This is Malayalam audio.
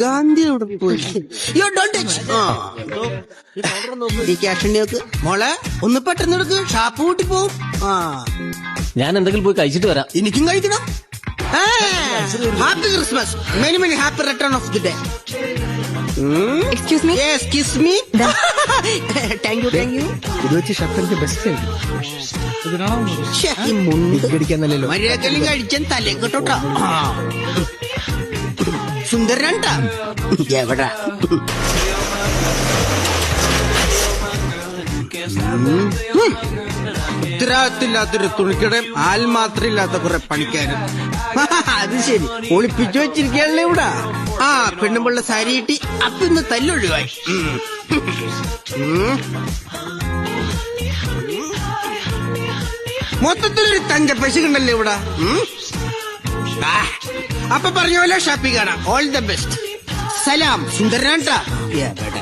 ഗാന്ധി അവിടെ പോയി. യോ ഡോണ്ട് ടച്ച്. ഈ ക്യാഷ് ഉണ്ടി നോക്ക് മോളെ, ഒന്ന് പെട്ടെന്ന് എടുക്ക്, ഷാപ്പ് കൂട്ടി പോവും. ഞാൻ എന്തെങ്കിലും പോയി കഴിച്ചിട്ട് വരാം. എനിക്കും കഴിക്കണം. Happy Christmas, many many happy return of the day. Excuse me. Yes kiss me. Thank you thank you. ഇത് വെച്ച് ഷർട്ട് എനിക്ക് ബെസ്റ്റ് അടിക്കാന്നല്ലോ. മര്യാദക്കെല്ലാം കഴിച്ചാൻ തലേ കേട്ടോട്ടാ. സുന്ദരനാണ്ടാ. എവിടാ ഉത്തരവാദിത്തമില്ലാത്തൊരു തുണിക്കടയും ആൽമാത്രമില്ലാത്ത കുറെ പണിക്കാരും. അത് ശരി, ഒളിപ്പിച്ചു വെച്ചിരിക്കുകയല്ലേ ഇവിടെ. പെണ്ണുമ്പുള്ള സാരി കിട്ടി, അപ്പൊ ഇന്ന് തല്ലൊഴിവായി. മൊത്തത്തിലൊരു തഞ്ച പശുണ്ടല്ലേ ഇവിടെ. അപ്പൊ പറഞ്ഞ പോലെ ഷാപ്പിംഗ് കാണാം. All the best. സലാം. സുന്ദരനാണ്ടാ. എവിടെ